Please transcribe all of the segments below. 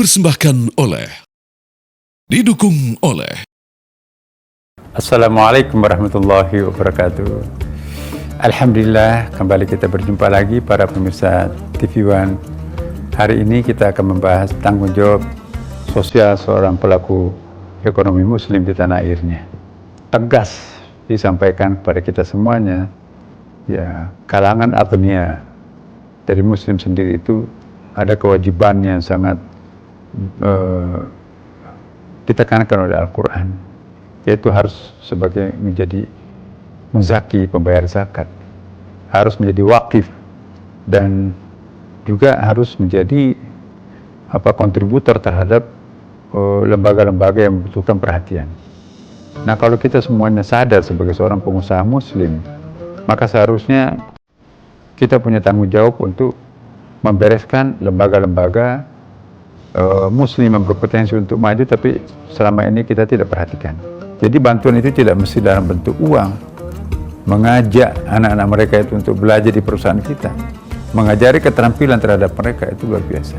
Dipersembahkan oleh, didukung oleh. Assalamualaikum warahmatullahi wabarakatuh. Alhamdulillah, kembali kita berjumpa lagi para pemirsa TV One. Hari ini kita akan membahas tanggung jawab sosial seorang pelaku ekonomi muslim di tanah airnya. Tegas disampaikan kepada kita semuanya, ya, kalangan agnia dari muslim sendiri itu ada kewajiban yang sangat ditekankan oleh Al-Quran, yaitu harus sebagai menjadi muzaki, pembayar zakat, harus menjadi wakif, dan juga harus menjadi kontributor terhadap lembaga-lembaga yang membutuhkan perhatian. Nah, kalau kita semuanya sadar sebagai seorang pengusaha muslim, maka seharusnya kita punya tanggung jawab untuk membereskan lembaga-lembaga muslim yang berpotensi untuk maju, tapi selama ini kita tidak perhatikan. Jadi bantuan itu tidak mesti dalam bentuk uang. Mengajak anak-anak mereka itu untuk belajar di perusahaan kita, mengajari keterampilan terhadap mereka, itu luar biasa.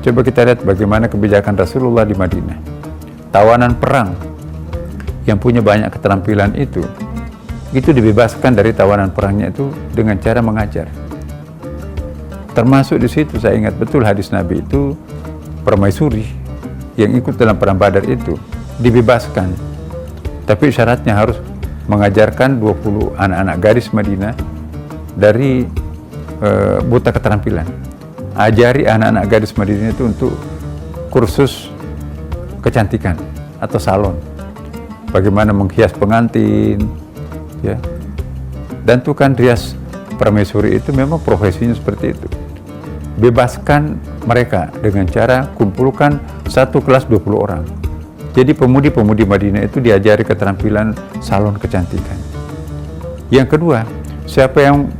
Coba kita lihat bagaimana kebijakan Rasulullah di Madinah. Tawanan perang yang punya banyak keterampilan itu dibebaskan dari tawanan perangnya itu dengan cara mengajar. Termasuk di situ saya ingat betul hadis Nabi itu, permaisuri yang ikut dalam perang Badar itu dibebaskan, tapi syaratnya harus mengajarkan 20 anak-anak gadis Madinah dari buta keterampilan. Ajari anak-anak gadis Madinah itu untuk kursus kecantikan atau salon, bagaimana menghias pengantin, ya. Dan itu kan rias permaisuri itu memang profesinya seperti itu. Bebaskan mereka dengan cara kumpulkan satu kelas 20 orang. Jadi pemudi-pemudi Madinah itu diajari keterampilan salon kecantikan. Yang kedua, siapa yang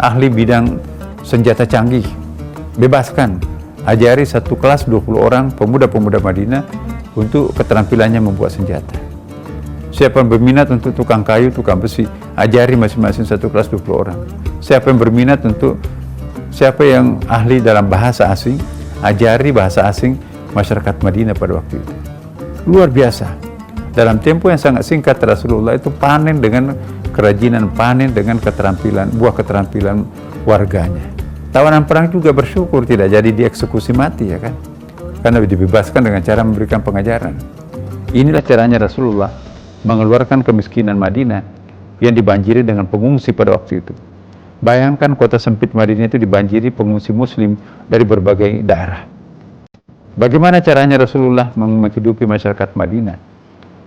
ahli bidang senjata canggih, bebaskan, ajari satu kelas 20 orang pemuda-pemuda Madinah untuk keterampilannya membuat senjata. Siapa yang berminat untuk tukang kayu, tukang besi, ajari masing-masing satu kelas 20 orang. Siapa yang berminat untuk, siapa yang ahli dalam bahasa asing, ajari bahasa asing masyarakat Madinah pada waktu itu. Luar biasa. Dalam tempo yang sangat singkat Rasulullah itu panen dengan kerajinan, panen dengan keterampilan, buah keterampilan warganya. Tawanan perang juga bersyukur tidak jadi dieksekusi mati, ya kan? Karena dibebaskan dengan cara memberikan pengajaran. Inilah caranya Rasulullah mengeluarkan kemiskinan Madinah yang dibanjiri dengan pengungsi pada waktu itu. Bayangkan kota sempit Madinah itu dibanjiri pengungsi muslim dari berbagai daerah. Bagaimana caranya Rasulullah menghidupi masyarakat Madinah?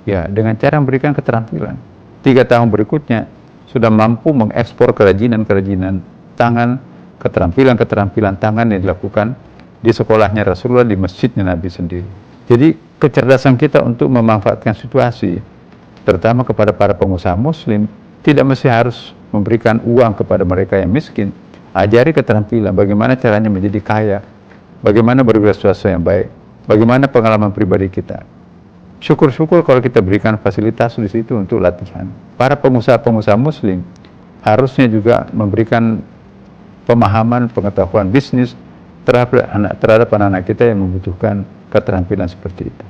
Ya, dengan cara memberikan keterampilan. 3 tahun berikutnya sudah mampu mengekspor kerajinan-kerajinan tangan, keterampilan-keterampilan tangan yang dilakukan di sekolahnya Rasulullah, di masjidnya Nabi sendiri. Jadi kecerdasan kita untuk memanfaatkan situasi, terutama kepada para pengusaha muslim, tidak mesti harus memberikan uang kepada mereka yang miskin. Ajari keterampilan, bagaimana caranya menjadi kaya, bagaimana berwirausaha yang baik, bagaimana pengalaman pribadi kita. Syukur-syukur kalau kita berikan fasilitas di situ untuk latihan. Para pengusaha-pengusaha muslim harusnya juga memberikan pemahaman, pengetahuan bisnis terhadap anak-anak kita yang membutuhkan keterampilan seperti itu.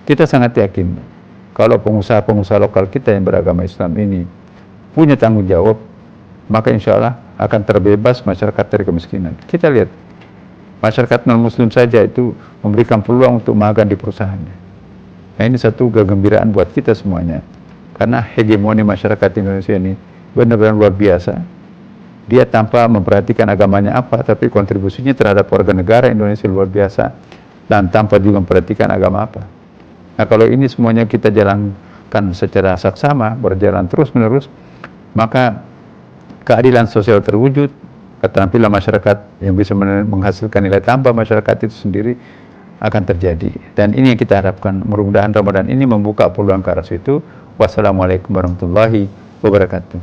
Kita sangat yakin kalau pengusaha-pengusaha lokal kita yang beragama Islam ini punya tanggung jawab, maka insya Allah akan terbebas masyarakat dari kemiskinan. Kita lihat, masyarakat non-muslim saja itu memberikan peluang untuk magang di perusahaannya. Nah, ini satu kegembiraan buat kita semuanya, karena hegemoni masyarakat Indonesia ini benar-benar luar biasa. Dia tanpa memperhatikan agamanya apa, tapi kontribusinya terhadap warga negara Indonesia luar biasa, dan tanpa juga memperhatikan agama apa. Nah, kalau ini semuanya kita jalankan secara saksama, berjalan terus-menerus, maka keadilan sosial terwujud, keterampilan masyarakat yang bisa menghasilkan nilai tambah masyarakat itu sendiri akan terjadi. Dan ini yang kita harapkan. Mudah-mudahan Ramadan ini membuka peluang ke arah situ. Wassalamualaikum warahmatullahi wabarakatuh.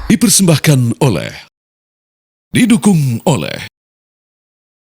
Dipersembahkan oleh, didukung oleh